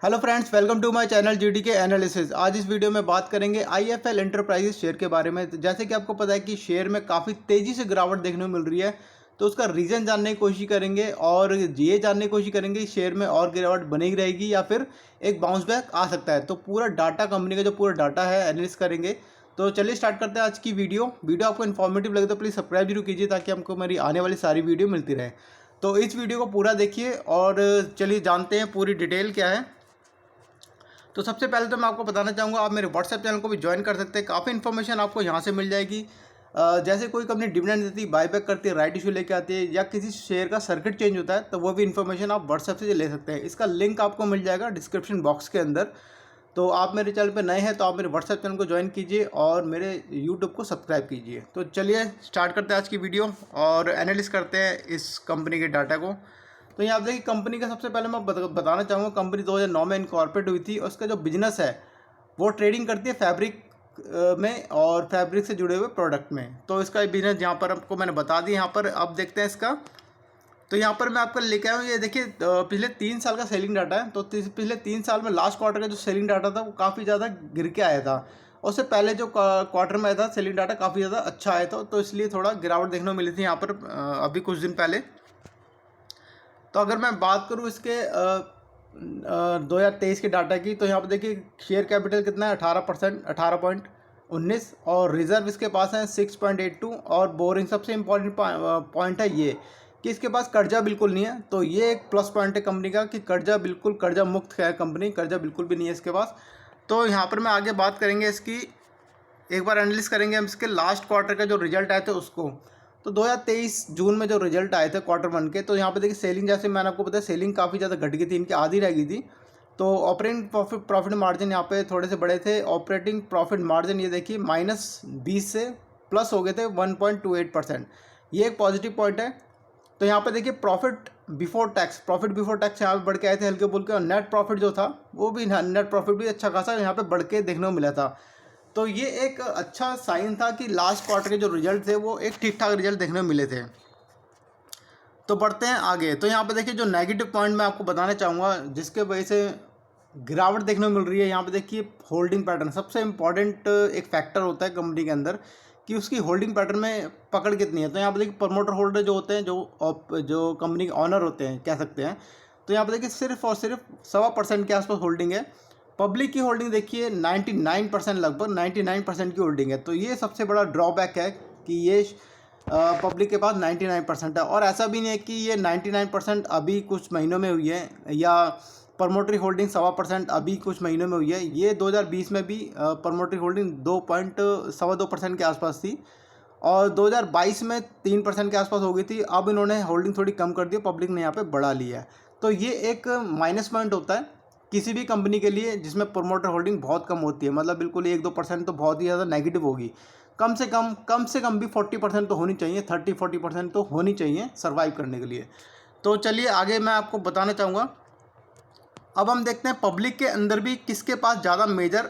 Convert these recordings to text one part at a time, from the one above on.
Hello friends, welcome to my channel GDK analysis. आज इस video में बात करेंगे आईएफएल एंटरप्राइजेस शेयर के बारे में। जैसे कि आपको पता है कि शेयर में काफ़ी तेज़ी से गिरावट देखने को मिल रही है, तो उसका रीज़न जानने की कोशिश करेंगे और ये जानने की कोशिश करेंगे कि शेयर में और गिरावट बनी रहेगी या फिर एक बाउंस बैक आ सकता है। तो पूरा डाटा, कंपनी का जो पूरा डाटा है, एनालिस करेंगे। तो चलिए स्टार्ट करते हैं आज की वीडियो आपको इन्फॉर्मेटिव लगे तो प्लीज़ सब्सक्राइब जरूर कीजिए ताकि हमको मेरी आने वाली सारी वीडियो मिलती रहे। तो इस वीडियो को पूरा देखिए और चलिए जानते हैं पूरी डिटेल क्या है। तो सबसे पहले तो मैं आपको बताना चाहूँगा, आप मेरे व्हाट्सएप चैनल को भी ज्वाइन कर सकते हैं। काफ़ी इन्फॉर्मेशन आपको यहाँ से मिल जाएगी। जैसे कोई कंपनी डिविडेंड देती है, बायबैक करती है, राइट इशू लेके आती है, या किसी शेयर का सर्किट चेंज होता है, तो वो भी इन्फॉर्मेशन आप व्हाट्सएप से ले सकते हैं। इसका लिंक आपको मिल जाएगा डिस्क्रिप्शन बॉक्स के अंदर। तो आप मेरे चैनल पर नए हैं तो आप मेरे व्हाट्सएप चैनल को ज्वाइन कीजिए और मेरे यूट्यूब को सब्सक्राइब कीजिए। तो चलिए स्टार्ट करते हैं आज की वीडियो और एनालिस करते हैं इस कंपनी के डाटा को। तो यहाँ आप देखिए, कंपनी का सबसे पहले मैं बताना चाहूँगा, कंपनी 2009 में इनकॉर्पोरेट हुई थी और उसका जो बिजनेस है वो ट्रेडिंग करती है फैब्रिक में और फैब्रिक से जुड़े हुए प्रोडक्ट में। तो इसका बिजनेस यहाँ पर आपको मैंने बता दिया। यहाँ पर अब देखते हैं इसका। तो यहाँ पर मैं आपको लेके आया हूँ, ये देखिए पिछले 3 साल का सेलिंग डाटा है। तो पिछले 3 साल में लास्ट क्वार्टर का जो सेलिंग डाटा था वो काफ़ी ज़्यादा गिर के आया था। उससे पहले जो क्वार्टर में आया था सेलिंग डाटा काफ़ी ज़्यादा अच्छा आया था, तो इसलिए थोड़ा गिरावट देखने को मिली थी यहाँ पर अभी कुछ दिन पहले। तो अगर मैं बात करूँ इसके 2023 के डाटा की, तो यहाँ पर देखिए शेयर कैपिटल कितना है, 18%, 18.19, और रिजर्व इसके पास है 6.82। और बोरिंग सबसे इम्पोर्टेंट पॉइंट है ये कि इसके पास कर्जा बिल्कुल नहीं है। तो ये एक प्लस पॉइंट है कंपनी का कि कर्जा मुक्त है कंपनी, कर्जा बिल्कुल भी नहीं है इसके पास। तो यहाँ पर मैं आगे बात करेंगे इसकी, एक बार एनालिस करेंगे हम इसके लास्ट क्वार्टर का जो रिजल्ट आए थे उसको। तो 2023 जून में जो रिजल्ट आए थे क्वार्टर 1 के, तो यहाँ पे देखिए सेलिंग, जैसे मैंने आपको बताया, सेलिंग काफ़ी ज़्यादा घट गई थी, इनकी आधी रह गई थी। तो ऑपरेटिंग प्रॉफिट मार्जिन यहाँ पे थोड़े से बड़े थे। ऑपरेटिंग प्रॉफिट मार्जिन ये देखिए -20 से प्लस हो गए थे 1.28%। ये एक पॉजिटिव पॉइंट है। तो यहाँ पे देखिए प्रॉफिट बिफोर टैक्स यहाँ पे बढ़ के आए थे हल्के फुल्के, और नेट प्रॉफिट जो था वो भी, नेट प्रॉफिट भी अच्छा खासा यहाँ पे बढ़ के देखने को मिला था। तो ये एक अच्छा साइन था कि लास्ट क्वार्टर के जो रिजल्ट थे वो एक ठीक ठाक रिजल्ट देखने को मिले थे। तो बढ़ते हैं आगे। तो यहाँ पे देखिए जो नेगेटिव पॉइंट मैं आपको बताना चाहूँगा जिसके वजह से गिरावट देखने को मिल रही है, यहाँ पे देखिए होल्डिंग पैटर्न सबसे इम्पॉर्टेंट एक फैक्टर होता है कंपनी के अंदर कि उसकी होल्डिंग पैटर्न में पकड़ कितनी है। तो यहाँ पे देखिए प्रमोटर होल्डर जो होते हैं, जो कंपनी के ऑनर होते हैं कह सकते हैं, तो यहाँ पे देखिए सिर्फ और सिर्फ 1.25% के आसपास होल्डिंग है। पब्लिक की होल्डिंग देखिए 99%, लगभग 99% की होल्डिंग है। तो ये सबसे बड़ा ड्रॉबैक है कि ये पब्लिक के पास 99% है। और ऐसा भी नहीं है कि ये 99% अभी कुछ महीनों में हुई है, या प्रमोटरी होल्डिंग 1.25% अभी कुछ महीनों में हुई है। ये 2020 में भी प्रमोटरी होल्डिंग 2.2% के आसपास थी, और 2022 में 3% के आसपास हो गई थी। अब इन्होंने होल्डिंग थोड़ी कम कर दी, पब्लिक ने यहाँ पे बढ़ा लिया है। तो ये एक माइनस पॉइंट होता है किसी भी कंपनी के लिए जिसमें प्रोमोटर होल्डिंग बहुत कम होती है। मतलब बिल्कुल 1-2% तो बहुत ही ज़्यादा नेगेटिव होगी। कम से कम भी 40% तो होनी चाहिए, 30-40% तो होनी चाहिए सर्वाइव करने के लिए। तो चलिए आगे मैं आपको बताना चाहूँगा। अब हम देखते हैं पब्लिक के अंदर भी किसके पास ज़्यादा मेजर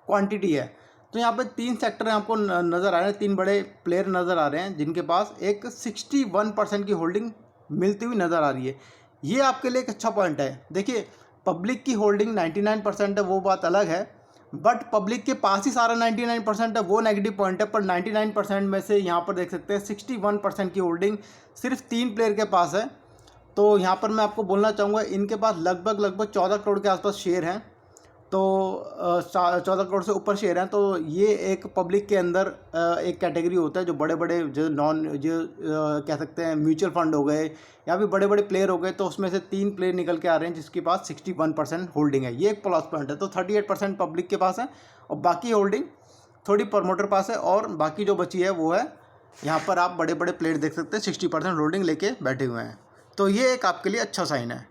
क्वांटिटी है। तो यहाँ पे 3 सेक्टर आपको नज़र आ रहे हैं, 3 बड़े प्लेयर नज़र आ रहे हैं जिनके पास एक 61% की होल्डिंग मिलती हुई नज़र आ रही है। ये आपके लिए एक अच्छा पॉइंट है। देखिए पब्लिक की होल्डिंग 99% है, वो बात अलग है, बट पब्लिक के पास ही सारा 99% है, वो नेगेटिव पॉइंट है। पर 99% में से यहाँ पर देख सकते हैं 61% की होल्डिंग सिर्फ 3 प्लेयर के पास है। तो यहाँ पर मैं आपको बोलना चाहूँगा, इनके पास लगभग 14 करोड़ के आसपास शेयर हैं। तो 14 करोड़ से ऊपर शेयर हैं। तो ये एक पब्लिक के अंदर एक कैटेगरी होता है जो बड़े बड़े जो कह सकते हैं म्यूचुअल फंड हो गए या भी बड़े बड़े प्लेयर हो गए। तो उसमें से 3 प्लेयर निकल के आ रहे हैं जिसके पास 61% होल्डिंग है। ये एक प्लस पॉइंट है। तो 38% पब्लिक के पास है और बाकी होल्डिंग थोड़ी प्रमोटर पास है, और बाकी जो बची है वो है, यहाँ पर आप बड़े बड़े प्लेयर देख सकते हैं 60% होल्डिंग लेके बैठे हुए हैं। तो ये एक आपके लिए अच्छा साइन है।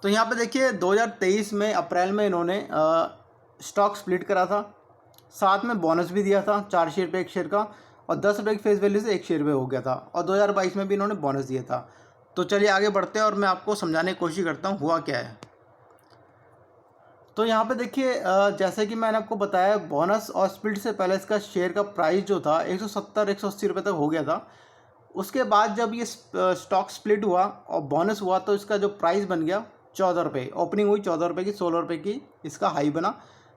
तो यहाँ पे देखिए 2023 में अप्रैल में इन्होंने स्टॉक स्प्लिट करा था, साथ में बोनस भी दिया था 4 शेयर पे 1 शेयर का, और 10 रुपये की फेस वैल्यू से 1 शेयर पे हो गया था। और 2022 में भी इन्होंने बोनस दिया था। तो चलिए आगे बढ़ते हैं और मैं आपको समझाने की कोशिश करता हूँ हुआ क्या है। तो यहाँ पे देखिए जैसे कि मैंने आपको बताया, बोनस और स्प्लिट से पहले इसका शेयर का प्राइस जो था 170-180 रुपये तक हो गया था। उसके बाद जब ये स्टॉक स्प्लिट हुआ और बोनस हुआ तो इसका जो प्राइस बन गया ₹14, ओपनिंग हुई ₹14 की, ₹16 की इसका हाई बना,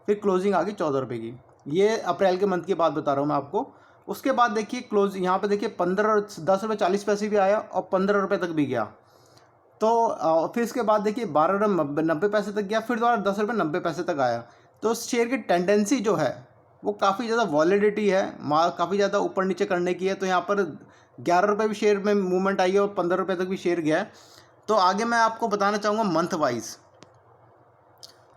फिर क्लोजिंग आ गई ₹14 की। ये अप्रैल के मंथ की बात बता रहा हूँ मैं आपको। उसके बाद देखिए क्लोज यहाँ पे देखिए 15 ₹10.40 भी आया और ₹15 तक भी गया। तो फिर इसके बाद देखिए ₹12.90 तक गया, फिर दोबारा ₹10.90 तक आया। तो उस शेयर की टेंडेंसी जो है वो काफ़ी ज़्यादा वॉलिडिटी है, काफ़ी ज़्यादा ऊपर नीचे करने की है। तो यहाँ पर ₹11 भी शेयर में मूवमेंट आई है और ₹15 तक भी शेयर गया है। तो आगे मैं आपको बताना चाहूँगा मंथ वाइज।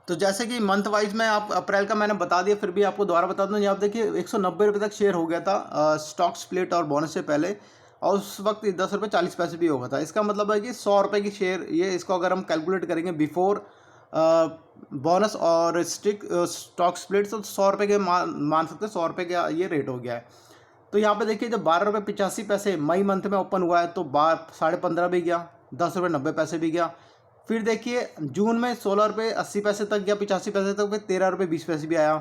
तो जैसे कि मंथ वाइज में आप अप्रैल का मैंने बता दिया, फिर भी आपको दोबारा बता दूँ। यहाँ आप देखिए ₹190 तक शेयर हो गया था स्टॉक स्प्लिट और बोनस से पहले, और उस वक्त ₹10.40 भी होगा था। इसका मतलब है कि ₹100 की शेयर, ये इसको अगर हम कैलकुलेट करेंगे बिफोर बोनस और स्टॉक स्प्लिट, तो ₹100 के मान सकते हैं। ₹100 का ये रेट हो गया है। तो यहाँ पे देखिए जब ₹12.85 मई मंथ में ओपन हुआ है तो 15.5 भी गया, ₹10.90 भी गया। फिर देखिए जून में ₹16.80 तक गया, 85 तक, फिर ₹13.20 भी आया।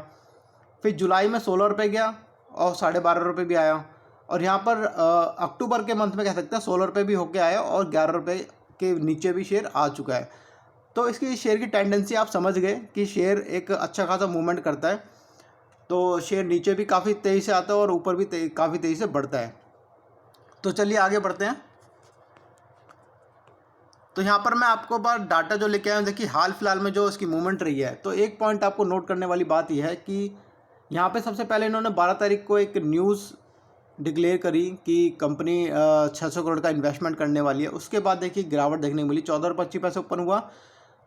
फिर जुलाई में ₹16 गया और ₹12.5 भी आया। और यहाँ पर अक्टूबर के मंथ में कह सकते हैं ₹16 भी होके आया और ₹11 के नीचे भी शेयर आ चुका है। तो इसकी शेयर की टेंडेंसी आप समझ गए कि शेयर एक अच्छा खासा मूवमेंट करता है। तो शेयर नीचे भी काफ़ी तेज़ी से आता है और ऊपर भी काफ़ी तेज़ी से बढ़ता है। तो चलिए आगे बढ़ते हैं। तो यहाँ पर मैं आपको बार डाटा जो लेके आया हूँ, देखिए हाल फिलहाल में जो इसकी मूवमेंट रही है। तो एक पॉइंट आपको नोट करने वाली बात यह है कि यहाँ पे सबसे पहले इन्होंने 12 तारीख को एक न्यूज़ डिक्लेयर करी कि कंपनी 600 करोड़ का इन्वेस्टमेंट करने वाली है। उसके बाद देखिए गिरावट देखने को मिली, ₹14.25 ओपन हुआ।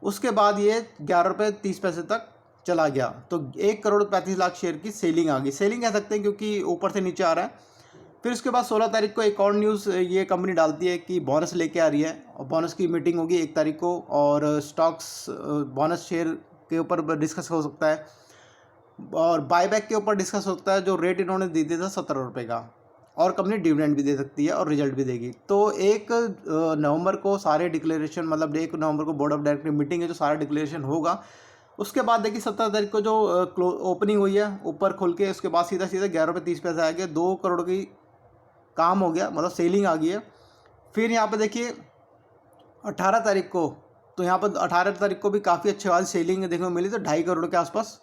उसके बाद ये ₹11.30 तक चला गया। तो 1,35,00,000 शेयर की सेलिंग आ गई। सेलिंग कह सकते हैं क्योंकि ऊपर से नीचे आ रहा है। फिर उसके बाद 16 तारीख को एक और न्यूज़ ये कंपनी डालती है कि बोनस लेके आ रही है, और बोनस की मीटिंग होगी 1 तारीख को, और स्टॉक्स बोनस शेयर के ऊपर डिस्कस हो सकता है, और बायबैक के ऊपर डिस्कस हो सकता है। जो रेट इन्होंने दे दिया था ₹17 का, और कंपनी डिविडेंड भी दे सकती है और रिजल्ट भी देगी। तो 1 नवंबर को सारे डिक्लेरेशन, मतलब 1 नवंबर को बोर्ड ऑफ डायरेक्टर मीटिंग है, जो सारा डिक्लेरेशन होगा। उसके बाद देखिए 17 तारीख को जो ओपनिंग हुई है ऊपर खुल के, उसके बाद सीधा सीधा ₹11.30 आ गया। 2 करोड़ की काम हो गया, मतलब सेलिंग आ गई है। फिर यहाँ पे देखिए 18 तारीख को, तो यहाँ पर 18 तारीख को भी काफ़ी अच्छी वाली सेलिंग देखने को मिली। तो 2.5 करोड़ के आसपास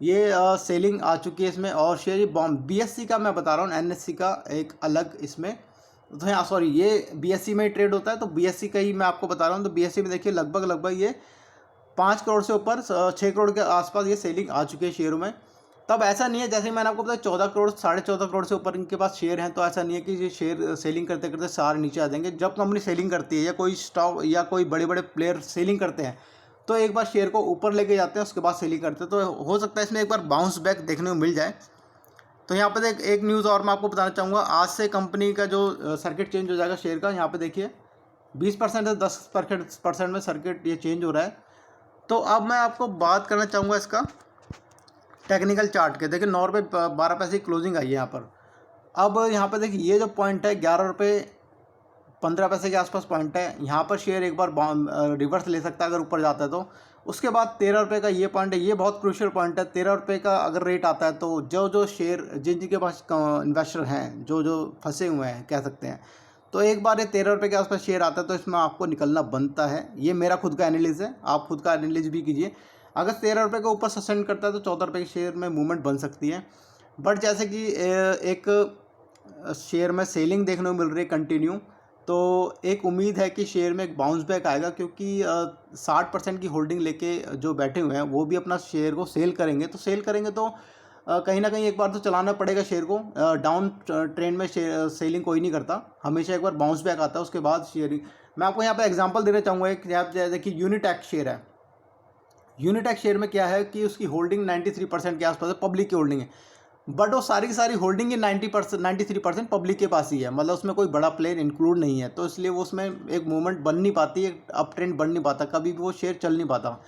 ये सेलिंग आ चुकी है इसमें। और शेयर BSE का मैं बता रहा हूँ, NSE का एक अलग इसमें, तो यहाँ सॉरी, ये BSE में ही ट्रेड होता है, तो BSE का ही मैं आपको बता रहा हूँ। तो BSE में देखिए लगभग ये 5 करोड़ से ऊपर 6 करोड़ के आसपास ये सेलिंग आ चुकी है शेयरों में। तब ऐसा नहीं है, जैसे मैंने आपको बताया 14 करोड़ 14.5 करोड़ से ऊपर इनके पास शेयर हैं, तो ऐसा नहीं है कि ये शेयर सेलिंग करते करते सारे नीचे आ जाएंगे। जब कंपनी सेलिंग करती है या कोई स्टॉक या कोई बड़े बड़े प्लेयर सेलिंग करते हैं, तो एक बार शेयर को ऊपर लेके जाते हैं, उसके बाद सेलिंग करते हैं। तो हो सकता है इसमें एक बार बाउंस बैक देखने को मिल जाए। तो यहाँ पर एक न्यूज़ और मैं आपको बताना चाहूँगा। आज से कंपनी का जो सर्किट चेंज हो जाएगा शेयर का। यहाँ पर देखिए 20% से 10% में सर्किट ये चेंज हो रहा है। तो अब मैं आपको बात करना चाहूँगा इसका टेक्निकल चार्ट के। देखिए ₹9.12 की क्लोजिंग आई है यहाँ पर। अब यहाँ पर देखिए ये जो पॉइंट है ₹11.15 के आसपास पॉइंट है। यहाँ पर शेयर एक बार रिवर्स ले सकता है अगर ऊपर जाता है तो। उसके बाद ₹13 का ये पॉइंट है, ये बहुत क्रूशियल पॉइंट है। ₹13 का अगर रेट आता है तो जो शेयर जिनके पास इन्वेस्टर हैं, जो फंसे हुए हैं कह सकते हैं, तो एक बार ये ₹13 के आसपास शेयर आता है तो इसमें आपको निकलना बनता है। ये मेरा खुद का एनालिसिस है, आप खुद का एनालिसिस भी कीजिए। अगर ₹13 के ऊपर सस्टेन करता है तो ₹14 के शेयर में मूवमेंट बन सकती है। बट जैसे कि एक शेयर में सेलिंग देखने को मिल रही है कंटिन्यू, तो एक उम्मीद है कि शेयर में एक बाउंस बैक आएगा, क्योंकि 60% की होल्डिंग लेके जो बैठे हुए हैं वो भी अपना शेयर को सेल करेंगे। तो सेल करेंगे तो कहीं ना कहीं एक बार तो चलाना पड़ेगा शेयर को। डाउन ट्रेंड में सेलिंग कोई नहीं करता, हमेशा एक बार बाउंस बैक आता है उसके बाद शेयरिंग। मैं आपको यहाँ पे एग्जांपल देना चाहूँगा। एक देखिए यूनिटैक शेयर है। यूनिटैक शेयर में क्या है कि उसकी होल्डिंग 93% के आसपास है, पब्लिक की होल्डिंग है। बट वो सारी की सारी होल्डिंग ही 93% पब्लिक के पास ही है, मतलब उसमें कोई बड़ा प्लेयर इंक्लूड नहीं है। तो इसलिए वो उसमें एक मूवमेंट बन नहीं पाती, एक अप ट्रेंड बन नहीं पाता, कभी भी वो शेयर चल नहीं पाता।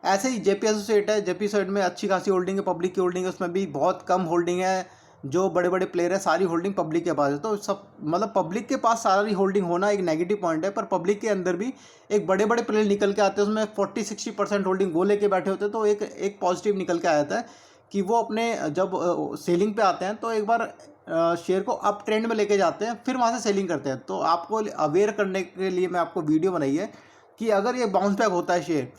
ऐसे ही जेपी एसोसिएट है। जेपी एसोसिएट में अच्छी खासी होल्डिंग है, पब्लिक की होल्डिंग है, उसमें भी बहुत कम होल्डिंग है। जो बड़े बड़े प्लेयर है सारी होल्डिंग पब्लिक के पास है। तो सब मतलब पब्लिक के पास सारी होल्डिंग होना एक नेगेटिव पॉइंट है, पर पब्लिक के अंदर भी एक बड़े बड़े प्लेयर निकल के आते हैं, उसमें 40-60% होल्डिंग वो लेके बैठे होते हैं। तो एक पॉजिटिव निकल के आया था कि वो अपने जब सेलिंग पे आते हैं तो एक बार शेयर को अप ट्रेंड में लेके जाते हैं, फिर वहाँ से सेलिंग करते हैं। तो आपको अवेयर करने के लिए मैं आपको वीडियो बनाई है कि अगर ये बाउंस बैक होता है शेयर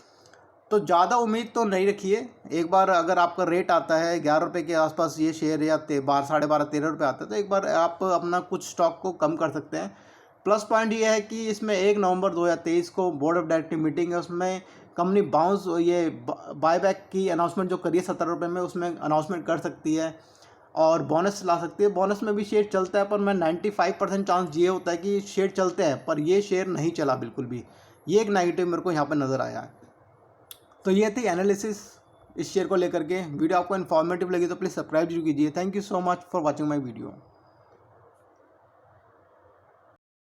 तो ज़्यादा उम्मीद तो नहीं रखिए। एक बार अगर आपका रेट आता है 11 रुपये के आसपास ये शेयर या 12 साढ़े 12 13 रुपये आता है तो एक बार आप अपना कुछ स्टॉक को कम कर सकते हैं। प्लस पॉइंट ये है कि इसमें 1 नवंबर 2023 को बोर्ड ऑफ डायरेक्टर मीटिंग है, उसमें कंपनी बाउंस ये बायबैक की अनाउंसमेंट जो करिए 17 रुपये में, उसमें अनाउंसमेंट कर सकती है और बोनस ला सकती है। बोनस में भी शेयर चलता है, पर मैं 95% चांस ये होता है कि शेयर चलते हैं, पर ये शेयर नहीं चला बिल्कुल भी। ये एक नेगेटिव मेरे को यहाँ पर नज़र आया है। तो ये थी एनालिसिस इस शेयर को लेकर के। वीडियो आपको इन्फॉर्मेटिव लगी तो प्लीज़ सब्सक्राइब जरूर कीजिए। Thank you so much for watching my video.